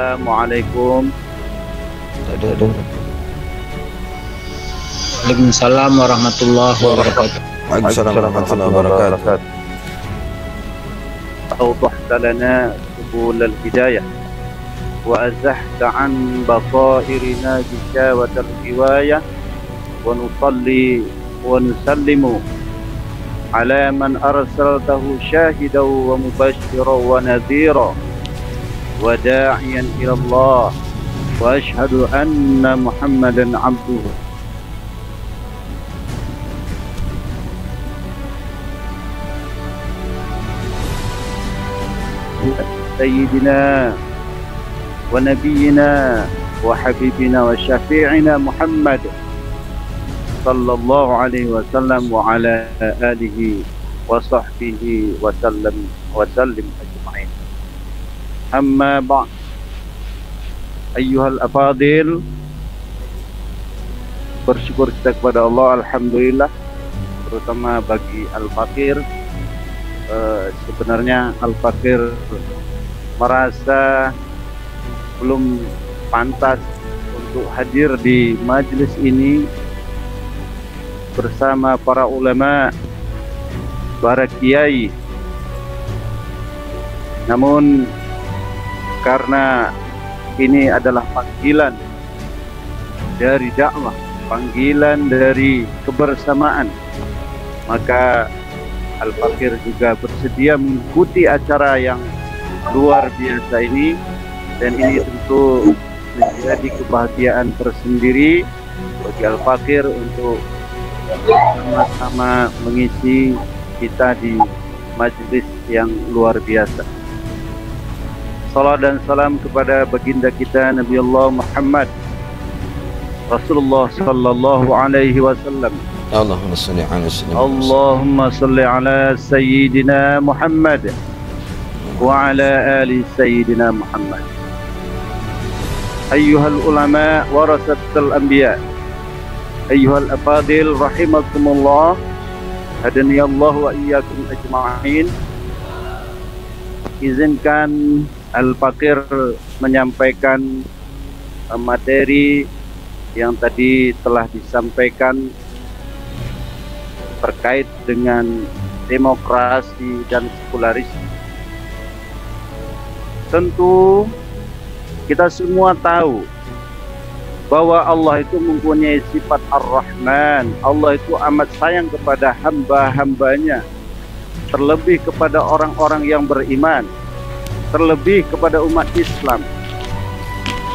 Assalamualaikum. Waalaikumsalam warahmatullahi wabarakatuh. Waalaikumsalam warahmatullahi wabarakatuh. أوضحت لنا سبل الهداية وأزحت عن بصائرنا غشاوة الغواية ونصلي ونسلم على من أرسلته شاهدا ومبشرا ونذيرا وداعيا إلى الله وأشهد أن محمدا عبده سيدنا ونبينا وحبيبنا وشفيعنا محمد صلى الله عليه وسلم وعلى آله وصحبه وسلم أجمعين. أما بعد أيها الأفاضل, bersyukur kita kepada Allah, alhamdulillah, terutama bagi Al-Fakir. Sebenarnya Al-Fakir merasa belum pantas untuk hadir di majelis ini bersama para ulama, para kiai. Namun karena ini adalah panggilan dari dakwah, panggilan dari kebersamaan, maka Al-Fakir juga bersedia mengikuti acara yang luar biasa ini, dan ini tentu menjadi kebahagiaan tersendiri bagi Al-Fakir untuk sama-sama mengisi kita di majelis yang luar biasa. Salam dan salam kepada baginda kita Nabi Allah Muhammad Rasulullah sallallahu alaihi wasallam. Allahumma salli ala sayyidina Allahumma salli ala sayyidina Muhammad wa ala ali sayyidina Muhammad. Ayyuhal ulama warasatul anbiya, ayyuhal afadil rahimakumullah, hadani Allah wa iyyakum ajma'in. Izinkan Al-Fakir menyampaikan materi yang tadi telah disampaikan terkait dengan demokrasi dan sekularisme. Tentu kita semua tahu bahwa Allah itu mempunyai sifat Ar-Rahman. Allah itu amat sayang kepada hamba-hambanya, terlebih kepada orang-orang yang beriman, terlebih kepada umat Islam.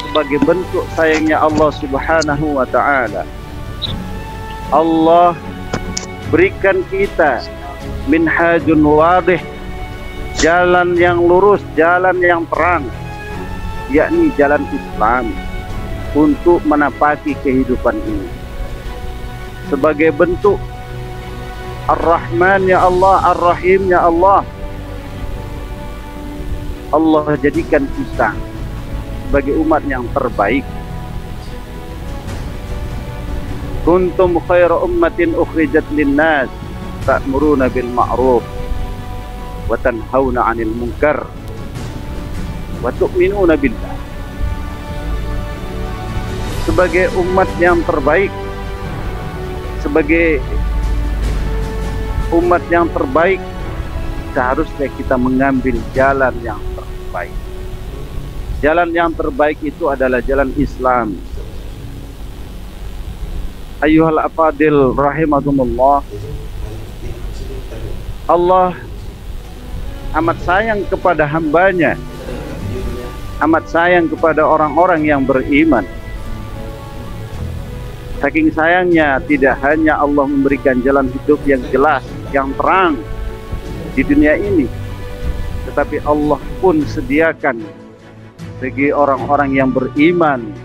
Sebagai bentuk sayangnya Allah Subhanahu wa ta'ala, Allah berikan kita minhajun wadih, jalan yang lurus, jalan yang terang, yakni jalan Islam untuk menapaki kehidupan ini. Sebagai bentuk Ar-Rahman ya Allah, Ar-Rahim ya Allah, Allah jadikan kita sebagai umat yang terbaik. Kuntum khaira ummatin ukhrijat linnas ta'muruna bil ma'ruf wa tanhauna 'anil munkar wa tu'minuna billah. Sebagai umat yang terbaik, sebagai umat yang terbaik, seharusnya kita mengambil jalan yang terbaik. Jalan yang terbaik itu adalah jalan Islam. Ayyuhal afadil rahimakumullah, Allah amat sayang kepada hambanya, amat sayang kepada orang-orang yang beriman. Saking sayangnya, tidak hanya Allah memberikan jalan hidup yang jelas, yang terang di dunia ini, tetapi Allah pun sediakan bagi orang-orang yang beriman,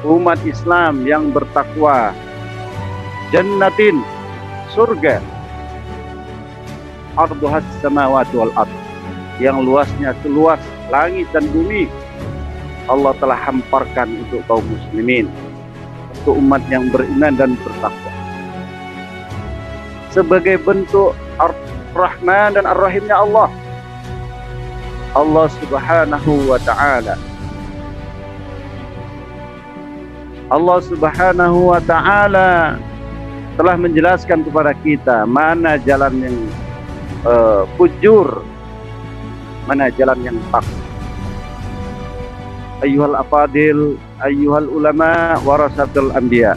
umat Islam yang bertakwa, jannatin, surga, arduhas samawati wal ard, yang luasnya seluas langit dan bumi, Allah telah hamparkan untuk kaum muslimin, untuk umat yang beriman dan bertakwa. Sebagai bentuk Ar-Rahman dan Ar-Rahimnya Allah, Allah Subhanahu wa ta'ala Allah Subhanahu wa ta'ala telah menjelaskan kepada kita mana jalan yang fujur, mana jalan yang hak. Ayyuhal afadil, ayyuhal ulama, warasatul anbiya.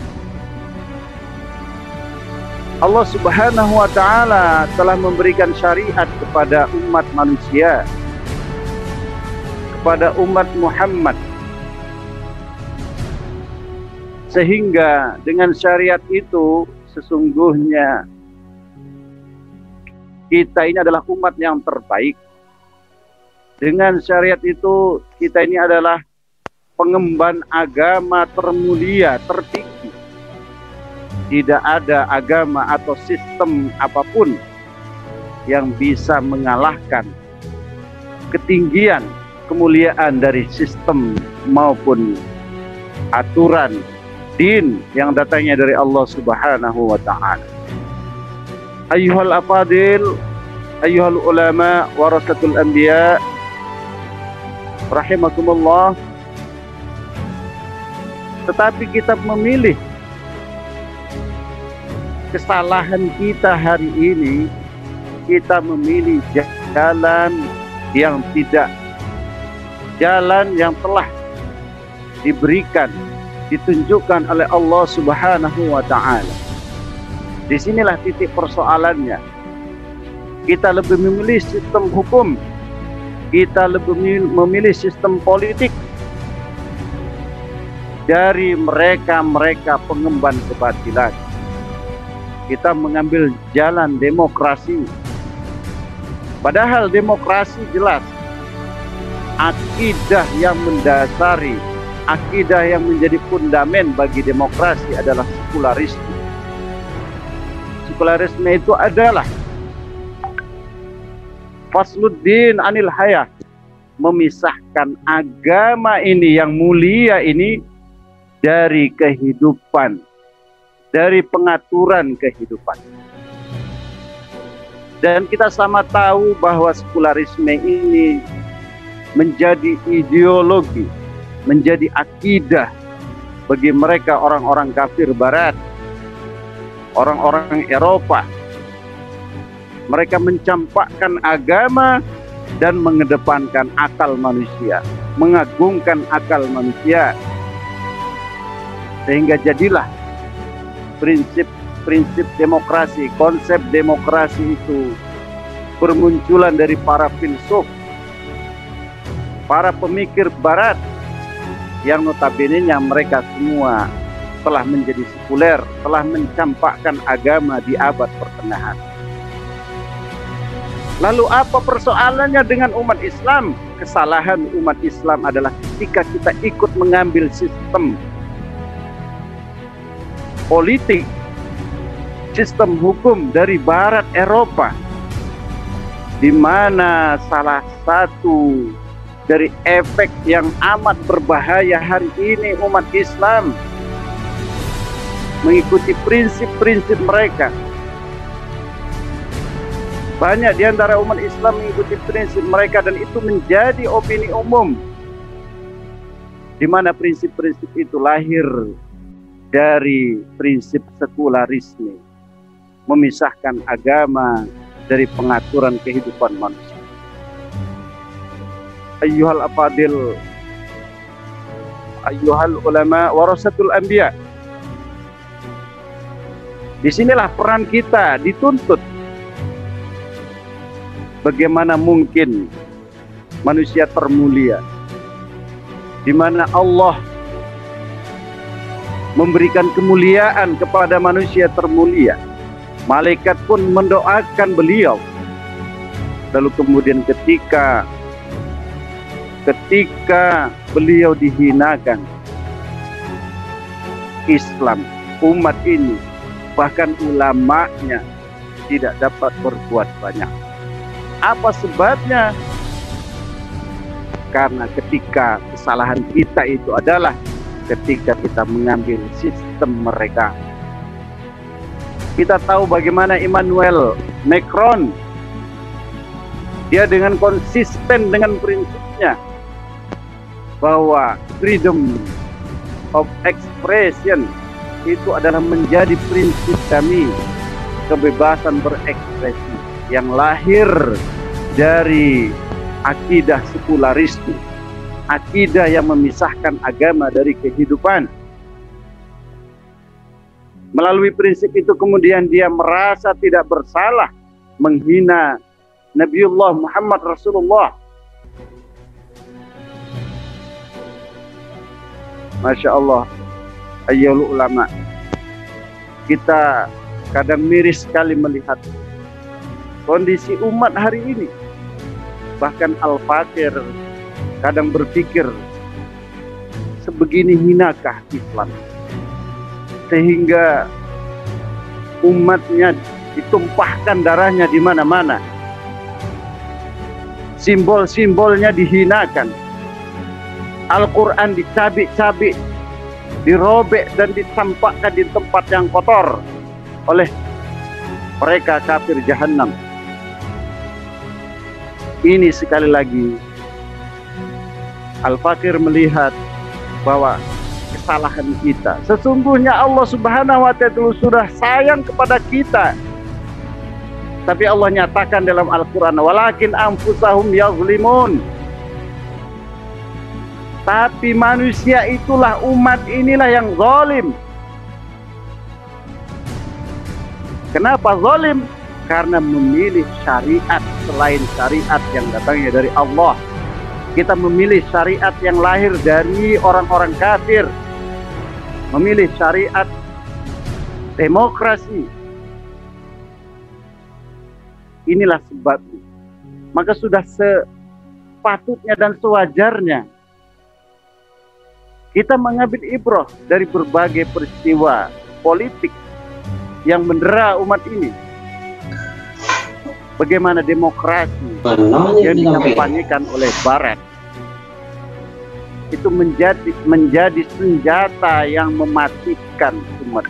Allah Subhanahu wa ta'ala telah memberikan syariat kepada umat manusia, kepada umat Muhammad, sehingga dengan syariat itu sesungguhnya kita ini adalah umat yang terbaik. Dengan syariat itu kita ini adalah pengemban agama termulia, tertinggi. Tidak ada agama atau sistem apapun yang bisa mengalahkan ketinggian, kemuliaan dari sistem maupun aturan din yang datangnya dari Allah Subhanahu wa ta'ala. Ayyuhal afadil, ayyuhal ulama, warasatul anbiya, rahimakumullah. Tetapi kita memilih kesalahan kita hari ini, kita memilih jalan yang tidak, jalan yang telah diberikan, ditunjukkan oleh Allah Subhanahu wa ta'ala. Disinilah titik persoalannya. Kita lebih memilih sistem hukum, kita lebih memilih sistem politik dari mereka-mereka pengemban kebatilan. Kita mengambil jalan demokrasi. Padahal demokrasi jelas akidah yang mendasari, akidah yang menjadi fundamen bagi demokrasi adalah sekularisme. Sekularisme itu adalah fasluddin anil hayah, memisahkan agama ini yang mulia ini dari kehidupan, dari pengaturan kehidupan. Dan kita sama tahu bahwa sekularisme ini menjadi ideologi, menjadi akidah bagi mereka orang-orang kafir barat, orang-orang Eropa. Mereka mencampakkan agama dan mengedepankan akal manusia, mengagungkan akal manusia. Sehingga jadilah prinsip demokrasi, konsep demokrasi itu bermunculan dari para filsuf, para pemikir barat yang notabene-nya mereka semua telah menjadi sekuler, telah mencampakkan agama di abad pertengahan. Lalu apa persoalannya dengan umat Islam? Kesalahan umat Islam adalah ketika kita ikut mengambil sistem politik, sistem hukum dari barat Eropa, di mana salah satu dari efek yang amat berbahaya hari ini umat Islam mengikuti prinsip-prinsip mereka. Banyak di antara umat Islam mengikuti prinsip mereka dan itu menjadi opini umum, di mana prinsip-prinsip itu lahir dari prinsip sekularisme, memisahkan agama dari pengaturan kehidupan manusia. Ayyuhal afadil, ayyuhal ulama, warasatul anbiya. Disinilah peran kita dituntut. Bagaimana mungkin manusia termulia, di mana Allah memberikan kemuliaan kepada manusia termulia. Malaikat pun mendoakan beliau. Lalu kemudian ketika beliau dihinakan, Islam, umat ini, bahkan ulamanya tidak dapat berbuat banyak. Apa sebabnya? Karena ketika kesalahan kita itu adalah ketika kita mengambil sistem mereka. Kita tahu bagaimana Emmanuel Macron, dia dengan konsisten dengan prinsipnya bahwa freedom of expression itu adalah menjadi prinsip kami, kebebasan berekspresi yang lahir dari akidah sekularisme, akidah yang memisahkan agama dari kehidupan. Melalui prinsip itu kemudian dia merasa tidak bersalah menghina Nabiullah Muhammad Rasulullah. Masya Allah, ayyul ulama. Kita kadang miris sekali melihat kondisi umat hari ini. Bahkan Al-Fakir kadang berpikir, sebegini hinakah Islam sehingga umatnya ditumpahkan darahnya di mana-mana, simbol-simbolnya dihinakan, Al-Quran dicabik-cabik, dirobek dan ditampakkan di tempat yang kotor oleh mereka kafir jahanam. Ini sekali lagi Al-Fakir melihat bahwa kesalahan kita. Sesungguhnya Allah Subhanahu wa Ta'ala sudah sayang kepada kita. Tapi Allah nyatakan dalam Al-Quran, walakin anfusahum yazlimun. Tapi manusia itulah, umat inilah yang zalim. Kenapa zalim? Karena memilih syariat selain syariat yang datangnya dari Allah. Kita memilih syariat yang lahir dari orang-orang kafir, memilih syariat demokrasi. Inilah sebabnya. Maka sudah sepatutnya dan sewajarnya kita mengambil ibrah dari berbagai peristiwa politik yang mendera umat ini. Bagaimana demokrasi yang dikampanyekan oleh Barat itu menjadi senjata yang mematikan umat,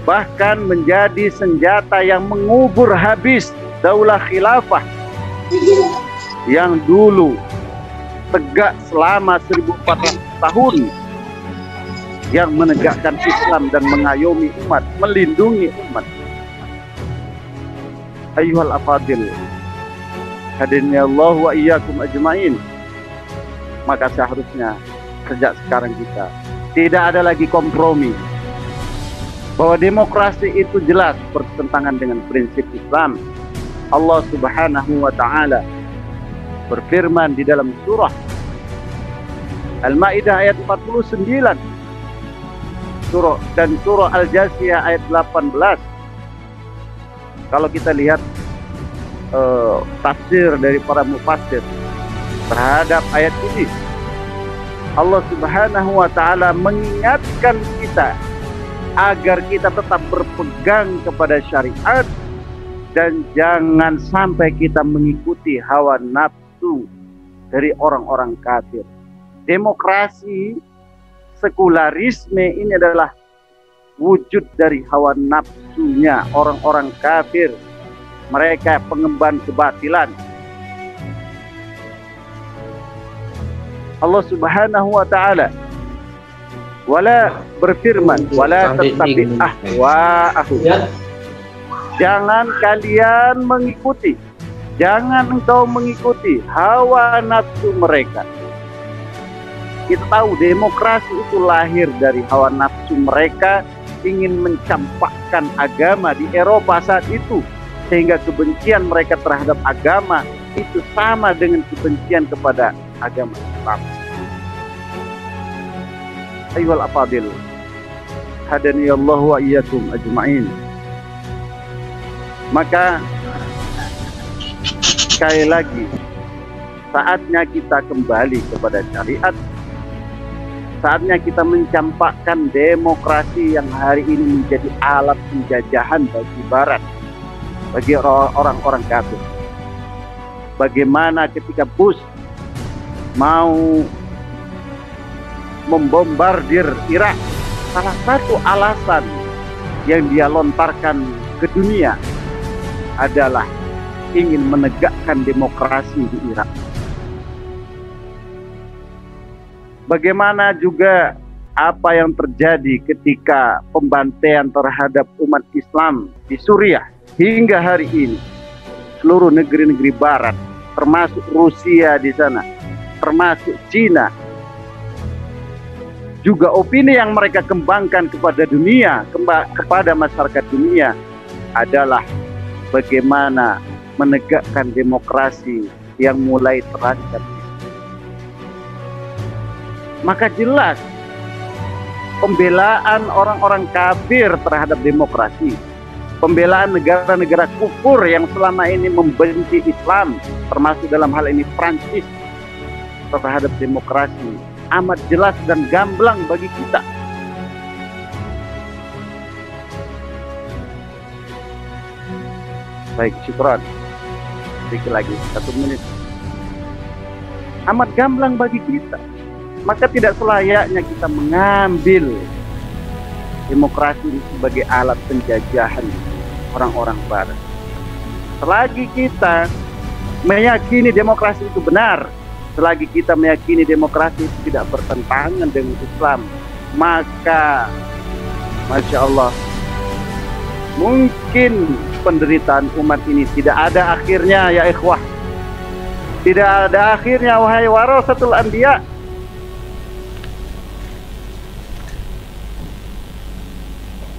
bahkan menjadi senjata yang mengubur habis daulah khilafah yang dulu tegak selama 1400 tahun, yang menegakkan Islam dan mengayomi umat, melindungi umat. Ayyuhal afadil, hadirni Allah wa iyyakum ajma'in. Maka seharusnya sejak sekarang kita tidak ada lagi kompromi, bahwa demokrasi itu jelas bertentangan dengan prinsip Islam. Allah Subhanahu wa Ta'ala berfirman di dalam surah Al-Maidah ayat 49 dan surah Al-Jasiyah ayat 18. Kalau kita lihat tafsir dari para mufassir terhadap ayat ini, Allah Subhanahu wa Ta'ala mengingatkan kita agar kita tetap berpegang kepada syariat dan jangan sampai kita mengikuti hawa nafsu dari orang-orang kafir. Demokrasi, sekularisme ini adalah wujud dari hawa nafsunya orang-orang kafir. Mereka pengemban kebatilan. Allah Subhanahu wa Ta'ala berfirman, wala tattabi ahwa'ahum. Jangan kalian mengikuti, jangan engkau mengikuti hawa nafsu mereka. Kita tahu demokrasi itu lahir dari hawa nafsu mereka, ingin mencampakkan agama di Eropa saat itu, sehingga kebencian mereka terhadap agama itu sama dengan kebencian kepada agama Islam. Ayyuhal afadil, hadani Allah wa iyyakum ajma'in. Maka sekali lagi saatnya kita kembali kepada syariat. Saatnya kita mencampakkan demokrasi yang hari ini menjadi alat penjajahan bagi Barat, bagi orang-orang kafir. Bagaimana ketika Bush mau membombardir Irak, salah satu alasan yang dia lontarkan ke dunia adalah ingin menegakkan demokrasi di Irak. Bagaimana juga apa yang terjadi ketika pembantaian terhadap umat Islam di Suriah hingga hari ini. Seluruh negeri-negeri barat, termasuk Rusia di sana, termasuk Cina. Juga opini yang mereka kembangkan kepada dunia, kepada masyarakat dunia adalah bagaimana menegakkan demokrasi yang mulai terancam. Maka jelas pembelaan orang-orang kafir terhadap demokrasi, pembelaan negara-negara kufur yang selama ini membenci Islam, termasuk dalam hal ini Prancis, terhadap demokrasi amat jelas dan gamblang bagi kita. Baik, syukran. Sedikit lagi, 1 menit. Amat gamblang bagi kita. Maka tidak selayaknya kita mengambil demokrasi ini sebagai alat penjajahan orang-orang barat. Selagi kita meyakini demokrasi itu benar, selagi kita meyakini demokrasi itu tidak bertentangan dengan Islam, maka Masya Allah, mungkin penderitaan umat ini tidak ada akhirnya ya ikhwah. Tidak ada akhirnya wahai warasatul anbiya.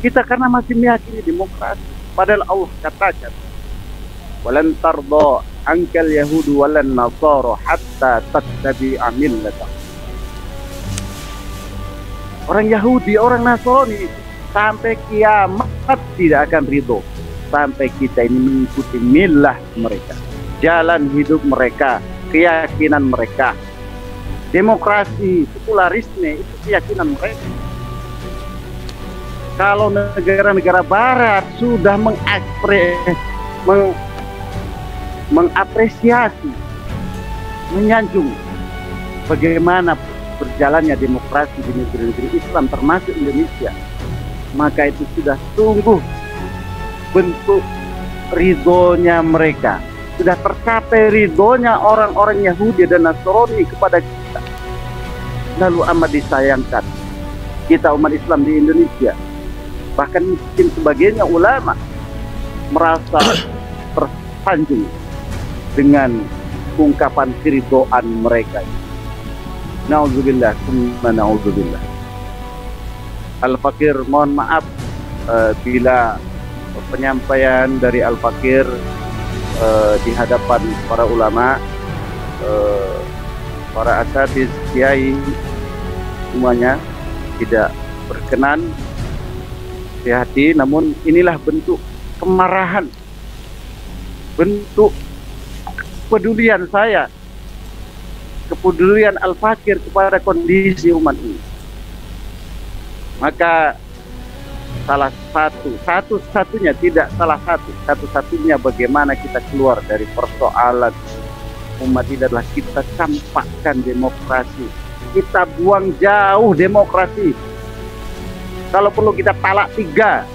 Kita karena masih meyakini demokrasi. Padahal Allah katakan, walan tarda ankal yahudu walan nasara hatta tattabi'a millatahum. Orang Yahudi, orang Nasrani sampai kiamat tidak akan ridho sampai kita ini mengikuti millah mereka, jalan hidup mereka, keyakinan mereka. Demokrasi, sekularisme itu keyakinan mereka. Kalau negara-negara barat sudah mengapresiasi, menyanjung bagaimana berjalannya demokrasi di negeri-negeri Islam termasuk Indonesia, maka itu sudah sungguh bentuk ridhonya mereka, sudah tercapai ridhonya orang-orang Yahudi dan Nasrani kepada kita. Lalu amat disayangkan kita umat Islam di Indonesia, bahkan mungkin sebagiannya ulama merasa tersanjung dengan ungkapan keridhaan mereka. Nauzubillah, summa nauzubillah. Al-Fakir mohon maaf bila penyampaian dari Al-Fakir di hadapan para ulama, para asatidz, kiai semuanya tidak berkenan di hati, namun inilah bentuk kemarahan, bentuk kepedulian saya, kepedulian Al-Fakir kepada kondisi umat ini. Maka salah satu-satunya, tidak salah satu-satunya bagaimana kita keluar dari persoalan umat ini adalah kita campakkan demokrasi, kita buang jauh demokrasi. Kalau perlu kita talak 3,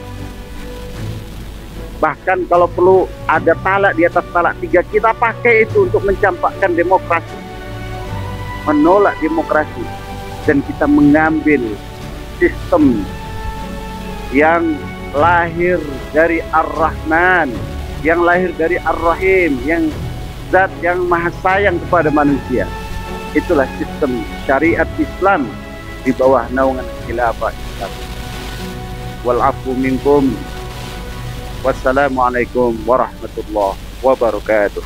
bahkan kalau perlu ada talak di atas talak 3, kita pakai itu untuk mencampakkan demokrasi, menolak demokrasi, dan kita mengambil sistem yang lahir dari Ar-Rahman, yang lahir dari Ar-Rahim, yang zat yang maha sayang kepada manusia. Itulah sistem syariat Islam di bawah naungan khilafah Islam. Wal-'afwu minkum. Wassalamualaikum warahmatullahi wabarakatuh.